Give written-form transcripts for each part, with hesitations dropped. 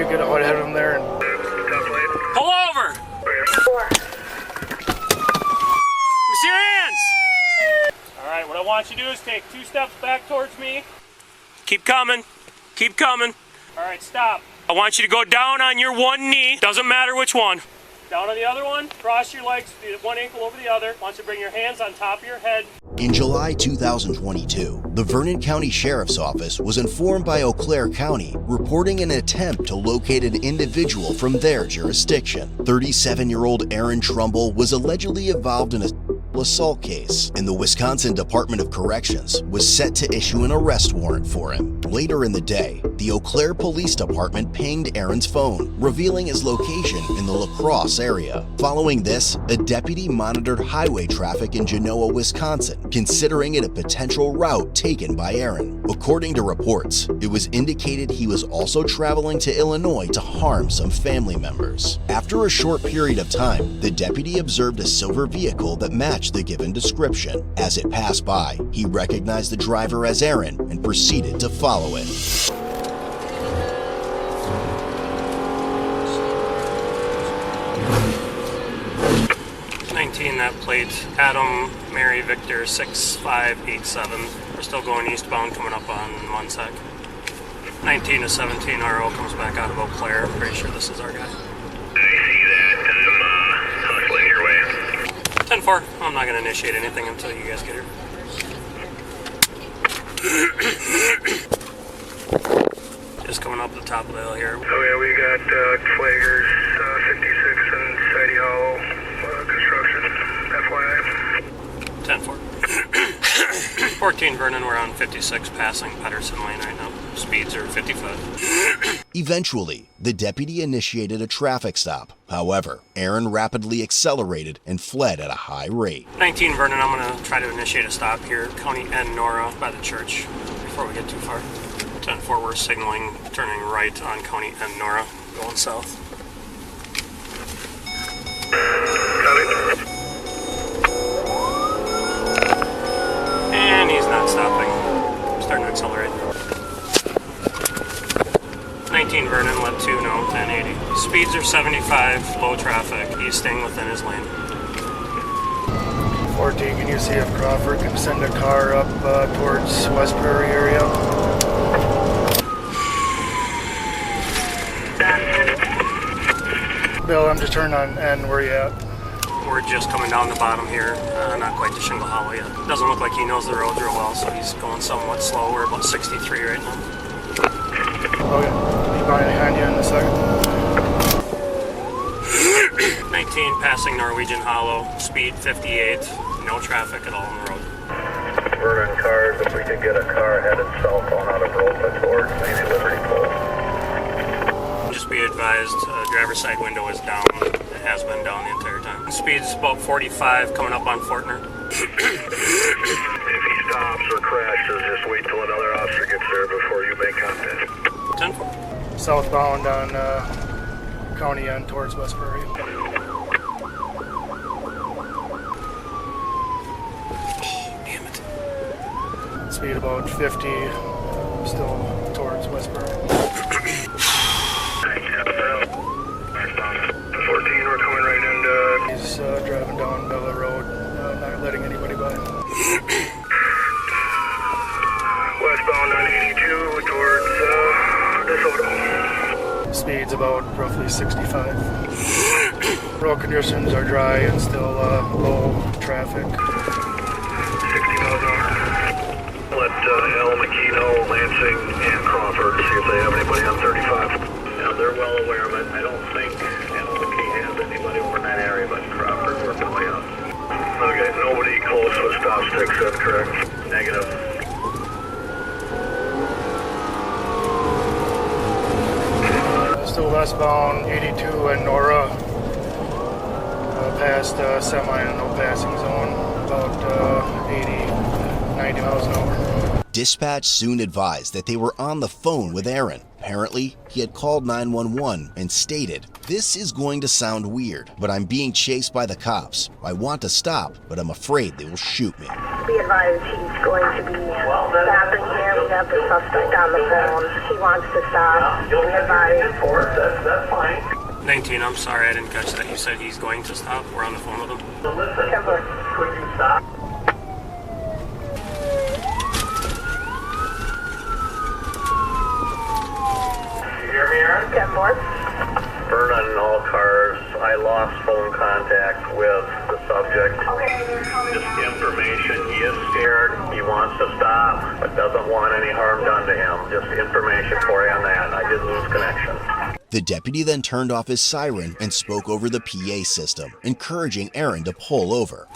you get out ahead of him there? And... Pull over! See your hands! Alright, what I want you to do is take 2 steps back towards me. Keep coming. Keep coming. Alright, stop. I want you to go down on your one knee. Doesn't matter which one. Down on the other one. Cross your legs, one ankle over the other. I want you to bring your hands on top of your head. In July 2022, the Vernon County Sheriff's Office was informed by Eau Claire County reporting an attempt to locate an individual from their jurisdiction. 37-year-old Aaron Trumbull was allegedly involved in a assault case, and the Wisconsin Department of Corrections was set to issue an arrest warrant for him. Later in the day, the Eau Claire Police Department pinged Aaron's phone, revealing his location in the La Crosse area. Following this, a deputy monitored highway traffic in Genoa, Wisconsin, considering it a potential route taken by Aaron. According to reports, it was indicated he was also traveling to Illinois to harm some family members. After a short period of time, the deputy observed a silver vehicle that matched the given description. As it passed by, he recognized the driver as Aaron and proceeded to follow it. That plate, Adam Mary Victor 6587. We're still going eastbound, coming up on Munsec. 19 to 17 RO comes back out of Eau Claire. I'm pretty sure this is our guy. I see that. I'm hustling your way. 10-4. I'm not going to initiate anything until you guys get here. Just coming up the top of the hill here. Oh yeah, we got flaggers, 56 and Sidey Hollow construction, FYI. 10-4. 14 Vernon, we're on 56 passing Pedersen Lane right now. Speeds are 55. Eventually, the deputy initiated a traffic stop. However, Aaron rapidly accelerated and fled at a high rate. 19 Vernon, I'm going to try to initiate a stop here. County N Nora by the church before we get too far. 10-4, we're signaling, turning right on County N Nora, going south. And he's not stopping. Starting to accelerate. 19 Vernon, let 2 know, 1080. Speeds are 75, low traffic. He's staying within his lane. 14, can you see if Crawford can send a car up towards West Prairie area? Bill, I'm just turning on N. Where you at? We're just coming down the bottom here, not quite to Shingle Hollow yet. Doesn't look like he knows the road real well, so he's going somewhat slow. We're about 63 right now. Okay, be behind you in a second. 19 passing Norwegian Hollow, speed 58, no traffic at all on the road. Vernon cars, if we could get a car headed southbound out of Rosa towards maybe Liberty Pole. Just be advised, driver's side window is down. It has been down the entire time. Speed's about 45 coming up on Fortner. If he stops or crashes, just wait till another officer gets there before you make contact. 10-4. Southbound on County N towards West Prairie. Oh, damn it. Speed about 50, still towards West Prairie. 14, we're coming right into... He's driving down Bella Road, not letting anybody by. Westbound on 82 towards DeSoto. Speed's about roughly 65. Road conditions are dry and still low traffic. 60 miles an hour. Let El McKeno, Lansing, and Crawford see if they have anybody on 35. Yeah, they're well aware of it. I don't think McKee has anybody over in that area, but Crawford working way up. Okay, nobody close with stop sticks, that's correct. Negative. Still westbound 82 and Nora, past semi and no passing zone, about 80, 90 miles an hour. Dispatch soon advised that they were on the phone with Aaron. Apparently, he had called 911 and stated, "This is going to sound weird, but I'm being chased by the cops. I want to stop, but I'm afraid they will shoot me." Be advised he's going to be stopping him have the suspect on the phone. He wants to stop. Be advised. That's fine. 19, I'm sorry, I didn't catch that. You said he's going to stop. We're on the phone with him. So listen, could you stop? You hear me, Aaron? 10-4. Vernon, all cars. I lost phone contact with the subject. Just information. He is scared. He wants to stop, but doesn't want any harm done to him. Just information for you on that. I did lose connection. The deputy then turned off his siren and spoke over the PA system, encouraging Aaron to pull over.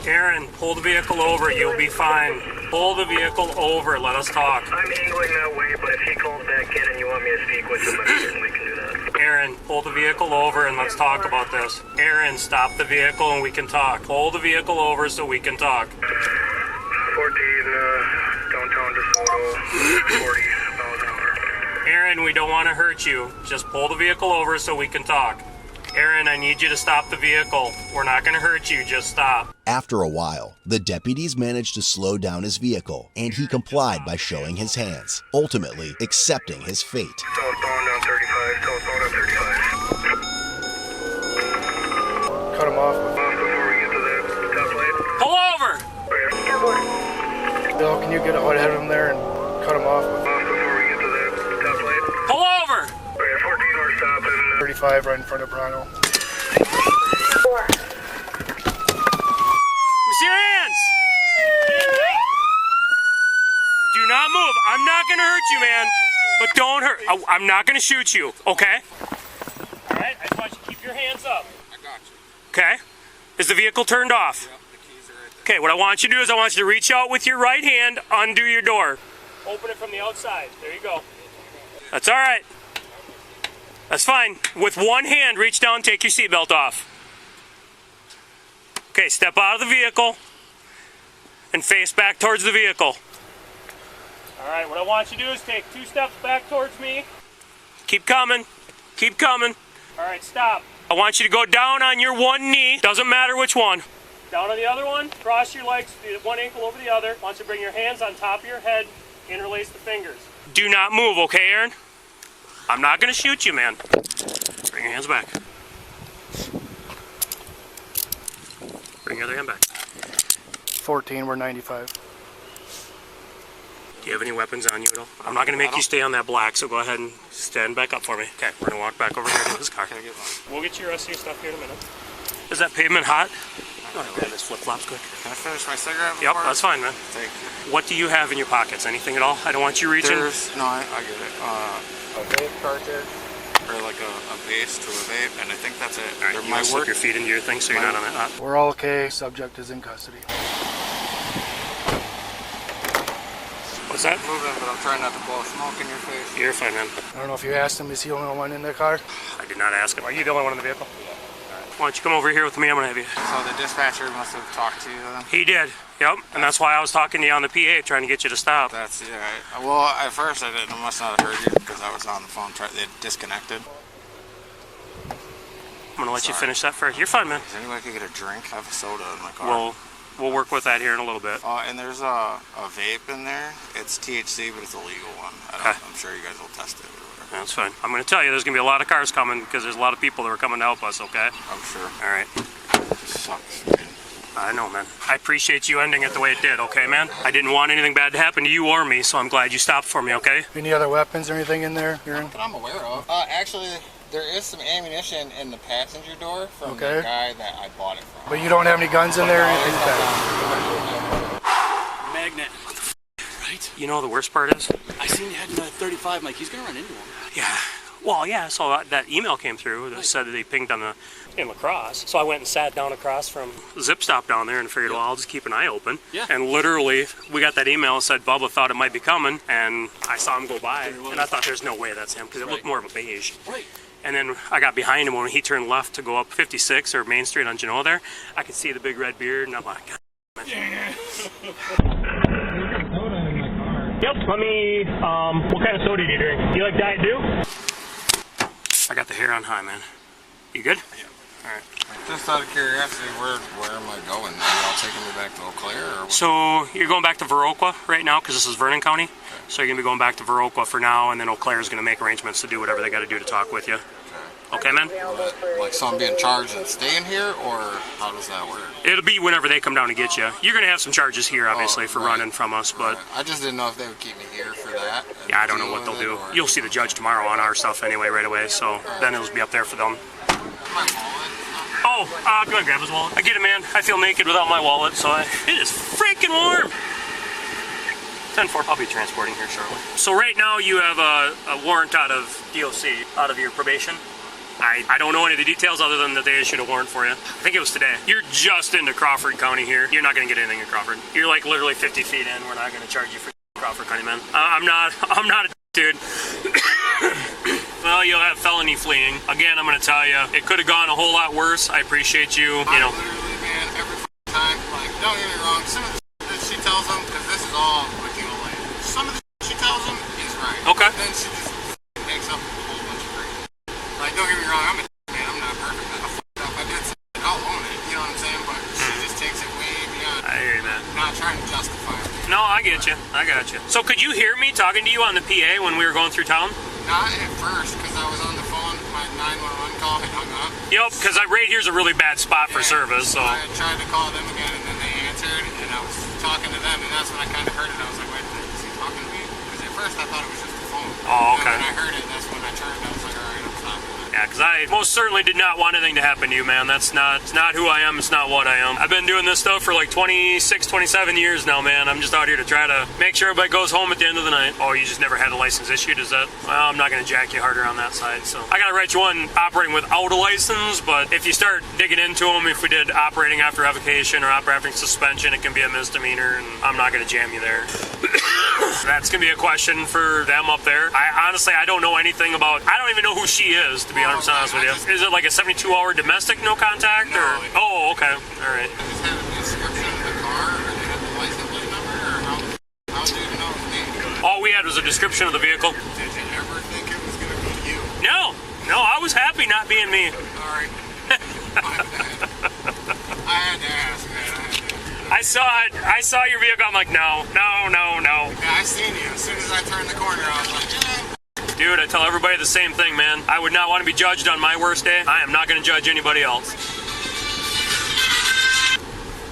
Aaron, pull the vehicle over. You'll be fine. Pull the vehicle over. Let us talk. I'm angling that way, but if he calls back in and you want me to speak with him, I certainly can do that. Aaron, pull the vehicle over and let's talk about this. Aaron, stop the vehicle and we can talk. Pull the vehicle over so we can talk. 14, downtown DeSoto, 40 miles an hour. Aaron, we don't want to hurt you. Just pull the vehicle over so we can talk. Aaron, I need you to stop the vehicle. We're not going to hurt you. Just stop. After a while, the deputies managed to slow down his vehicle, and he complied by showing his hands, ultimately accepting his fate. Southbound on 35, southbound on 35. Cut him off before we get to the top lane. Pull over! 10-4. Bill, can you get ahead of him there and cut him off before we get to the top lane? Pull over! 14, we're stopping 35 right in front of Vernon. 4. See your hands! Do not move. I'm not going to hurt you, man. But don't hurt. I'm not going to shoot you, okay? All right, I just want you to keep your hands up. I got you. Okay? Is the vehicle turned off? Yep, the keys are right there. Okay, what I want you to do is I want you to reach out with your right hand, undo your door. Open it from the outside. There you go. That's all right. That's fine. With one hand, reach down, take your seatbelt off. Okay, step out of the vehicle and face back towards the vehicle. All right, what I want you to do is take 2 steps back towards me. Keep coming. Keep coming. All right, stop. I want you to go down on your one knee. Doesn't matter which one. Down on the other one. Cross your legs, one ankle over the other. I want you to bring your hands on top of your head. Interlace the fingers. Do not move, okay, Aaron? I'm not going to shoot you, man. Bring your hands back. Bring your other hand back. 14, we're 95. Do you have any weapons on you at all? I'm not going to make you stay on that black, so go ahead and stand back up for me. Okay, we're going to walk back over here to this car. Can I get one? We'll get you the rest of your stuff here in a minute. Is that pavement hot? Go ahead, grab his flip-flops quick. Can I finish my cigarette? Yep, before? that's fine, man. Thank you. What do you have in your pockets? Anything at all? I don't want you reaching. No, I get it. A vape cartridge, or like a base to a vape, and I think that's it. All right, you want to slip your feet into your thing so you're not on that hot? We're all okay. Subject is in custody. What's that? Moving, but I'm trying not to blow smoke in your face. You're fine, man. I don't know if you asked him, is he the only one in the car? I did not ask him. Are you the only one in the vehicle? Yeah. Why don't you come over here with me? I'm going to have you. So the dispatcher must have talked to you then? He did. Yep. And that's why I was talking to you on the PA, trying to get you to stop. That's, yeah. Well, at first I didn't. I must not have heard you because I was on the phone. They disconnected. I'm going to let you finish that first. You're fine, man. Is any way I could get a drink? I have a soda in my car. We'll work with that here in a little bit. And there's a vape in there. It's THC, but it's a legal one. I'm sure you guys will test it or whatever. That's fine. I'm going to tell you there's going to be a lot of cars coming because there's a lot of people that are coming to help us, okay? I'm sure. All right. Sucks, man. I know, man. I appreciate you ending it the way it did, okay, man? I didn't want anything bad to happen to you or me, so I'm glad you stopped for me, okay? Any other weapons or anything in there, Aaron? That I'm aware of. Actually, there is some ammunition in the passenger door from the guy that I bought it from. But you don't have any guns in there or anything? Magnet. Right? You know the worst part is? I seen you had another 35. I'm like, he's gonna run into him. Yeah. Well, yeah, so that email came through that said that they pinged on in La Crosse. So I went and sat down across from Zip Stop down there and figured, well, I'll just keep an eye open. Yeah. And literally, we got that email that said Bubba thought it might be coming, and I saw him go by, and I thought there's no way that's him because it looked more of a beige. Right. And then I got behind him when he turned left to go up 56 or Main Street on Genoa there. I could see the big red beard, and I'm like, God damn it. Yep, let me, what kind of soda do you drink? Do you like Diet Dew? I got the hair on high, man. You good? Yeah. Alright. Just out of curiosity, where am I going? Are y'all taking me back to Eau Claire? Or what? So you're going back to Viroqua right now because this is Vernon County. Okay. So you're going to be going back to Viroqua for now, and then Eau Claire is going to make arrangements to do whatever they got to do to talk with you. Okay, man? Like, so I'm being charged and staying here, or how does that work? It'll be whenever they come down to get you. You're going to have some charges here, obviously, for running from us, but... I just didn't know if they would keep me here for that. Yeah, I don't know what they'll do. You'll see the judge tomorrow on our stuff anyway, right away, so then it'll be up there for them. My wallet? Oh, go ahead and grab his wallet. I get it, man. I feel naked without my wallet, so it is freaking warm. 10-4, I'll be transporting here shortly. So right now you have a warrant out of DOC, out of your probation. I don't know any of the details other than that they issued a warrant for you. I think it was today. You're just into Crawford County here. You're not going to get anything in Crawford. You're like literally 50 feet in. We're not going to charge you for Crawford County, man. I'm not a dude. Well, you'll have felony fleeing. Again, I'm going to tell you, it could have gone a whole lot worse. I appreciate you, you know. Literally, man, every time, like, don't get me wrong, some of the that she tells them, because this is all with the old lady, some of the she tells them is right. Okay. Then she just makes up a whole bunch of crap. Like, don't get me wrong, I'm a man, I'm not perfect. I fucked up, I did something, I'll own it, you know what I'm saying? But she just takes it way beyond. I hear you, man. Not trying to justify it. No, I get you. I got you. So could you hear me talking to you on the PA when we were going through town? Not at first, because I was on the phone, my 911 call had hung up. Yep, because right here's a really bad spot for service, so. I tried to call them again, and then they answered, and I was talking to them, and that's when I kind of heard it. I was like, wait, is he talking to me? Because at first I thought it was just the phone. Oh, okay. And when I heard it, that's when I turned, I was like, all right, I'm stopping. Yeah, because I most certainly did not want anything to happen to you, man. It's not who I am. It's not what I am. I've been doing this stuff for like 26, 27 years now, man. I'm just out here to try to make sure everybody goes home at the end of the night. Oh, you just never had a license issued, is that? Well, I'm not going to jack you harder on that side, so. I got to write you one operating without a license, but if you start digging into them, if we did operating after revocation or operating suspension, it can be a misdemeanor, and I'm not going to jam you there. That's going to be a question for them up there. Honestly, I don't know anything about, I don't even know who she is, to be 100% honest with you. Is it like a 72-hour domestic no contact? No. Or? Oh, okay. All right. I just had a description of the car, or they had the license plate number, or how do you know it was me? All we had was a description of the vehicle. Did you ever think it was going to be you? No, I was happy not being me. All right. My bad. I had to ask, man. I saw it. I saw your vehicle. I'm like, no. Yeah, I seen you. As soon as I turned the corner, I was like, yeah. Dude, I tell everybody the same thing, man. I would not want to be judged on my worst day. I am not going to judge anybody else.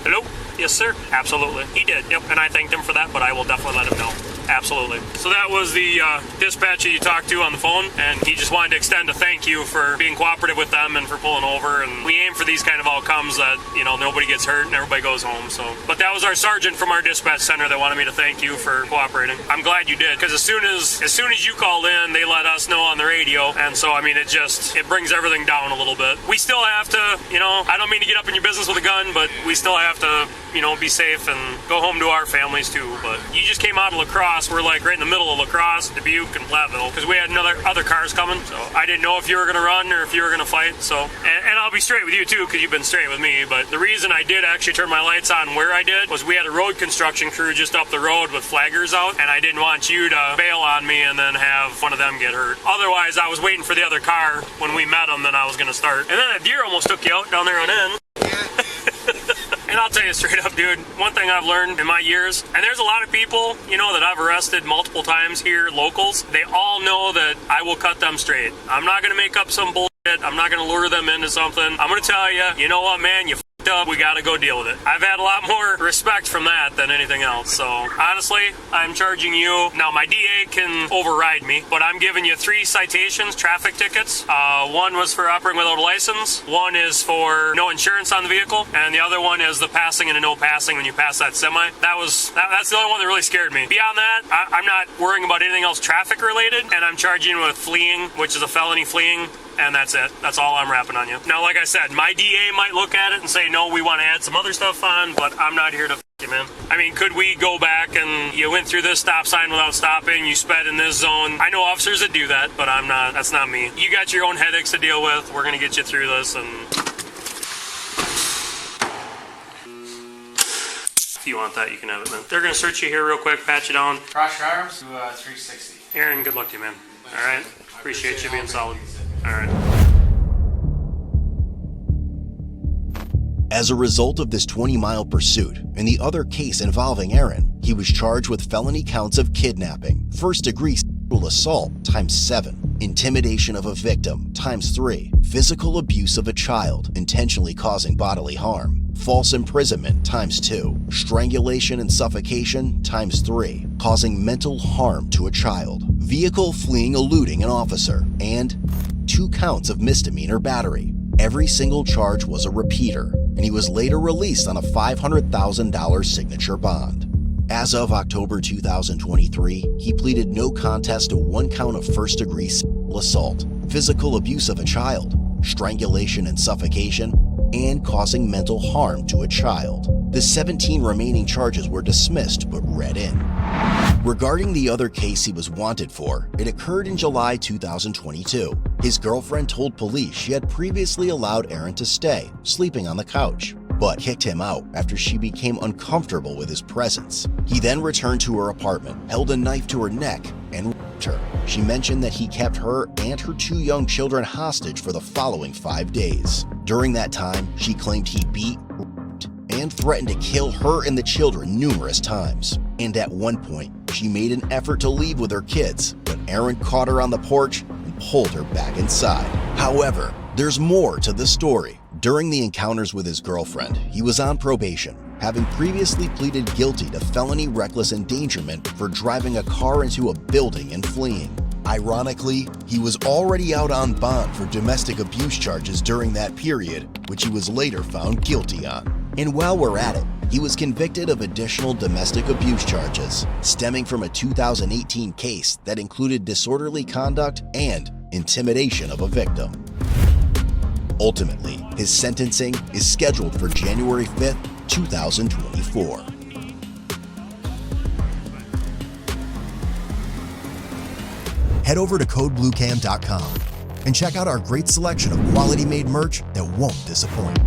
Hello? Yes, sir. Absolutely. He did. Yep, and I thanked him for that, but I will definitely let him know. Absolutely. So that was the dispatcher you talked to on the phone, and he just wanted to extend a thank you for being cooperative with them and for pulling over. And we aim for these kind of outcomes that, you know, nobody gets hurt and everybody goes home. So, but that was our sergeant from our dispatch center that wanted me to thank you for cooperating. I'm glad you did, because as soon as you called in, they let us know on the radio, and so I mean, it brings everything down a little bit. We still have to, you know, I don't mean to get up in your business with a gun, but we still have to, you know, be safe and go home to our families too. But you just came out of La Crosse. We're like right in the middle of La Crosse, Dubuque, and Platteville, because we had other cars coming. So I didn't know if you were going to run or if you were going to fight. So, and I'll be straight with you too, because you've been straight with me. But the reason I did actually turn my lights on where I did was we had a road construction crew just up the road with flaggers out, and I didn't want you to bail on me and then have one of them get hurt. Otherwise, I was waiting for the other car when we met them, then I was going to start. And then a deer almost took you out down there on end. And I'll tell you straight up, dude, one thing I've learned in my years, and there's a lot of people, you know, that I've arrested multiple times here, locals, they all know that I will cut them straight. I'm not going to make up some bullshit. I'm not going to lure them into something. I'm going to tell you know what, man, you f***ed up. We got to go deal with it. I've had a lot more respect from that than anything else. So, honestly, I'm charging you. Now, my DA can override me, but I'm giving you 3 citations, traffic tickets. One was for operating without a license. One is for no insurance on the vehicle. And the other one is the passing and a no passing when you pass that semi. That's the only one that really scared me. Beyond that, I'm not worrying about anything else traffic related, and I'm charging you with fleeing, which is a felony fleeing. And that's it. That's all I'm rapping on you. Now, like I said, my DA might look at it and say, no, we want to add some other stuff on, but I'm not here to f*** you, man. I mean, could we go back and you went through this stop sign without stopping, you sped in this zone? I know officers that do that, but I'm not. That's not me. You got your own headaches to deal with. We're going to get you through this, and if you want that, you can have it, man. They're going to search you here real quick, pat you down. Cross your arms to 360. Aaron, good luck to you, man. All right? Appreciate you being solid. All right. As a result of this 20-mile pursuit and the other case involving Aaron, he was charged with felony counts of kidnapping, first-degree sexual assault ×7, intimidation of a victim ×3, physical abuse of a child intentionally causing bodily harm, false imprisonment ×2, strangulation and suffocation ×3, causing mental harm to a child, vehicle fleeing eluding an officer, and 2 counts of misdemeanor battery. Every single charge was a repeater, and he was later released on a $500,000 signature bond. As of October 2023, he pleaded no contest to 1 count of first-degree sexual assault, physical abuse of a child, strangulation and suffocation, and causing mental harm to a child. The 17 remaining charges were dismissed but read in. Regarding the other case he was wanted for, it occurred in July 2022. His girlfriend told police she had previously allowed Aaron to stay, sleeping on the couch, but kicked him out after she became uncomfortable with his presence. He then returned to her apartment, held a knife to her neck, and raped her. She mentioned that he kept her and her 2 young children hostage for the following 5 days. During that time, she claimed he beat, raped, and threatened to kill her and the children numerous times. And at one point, she made an effort to leave with her kids, but Aaron caught her on the porch and pulled her back inside. However, there's more to the story. During the encounters with his girlfriend, he was on probation, having previously pleaded guilty to felony reckless endangerment for driving a car into a building and fleeing. Ironically, he was already out on bond for domestic abuse charges during that period, which he was later found guilty on. And while we're at it, he was convicted of additional domestic abuse charges, stemming from a 2018 case that included disorderly conduct and intimidation of a victim. Ultimately, his sentencing is scheduled for January 5th, 2024. Head over to codebluecam.com and check out our great selection of quality-made merch that won't disappoint.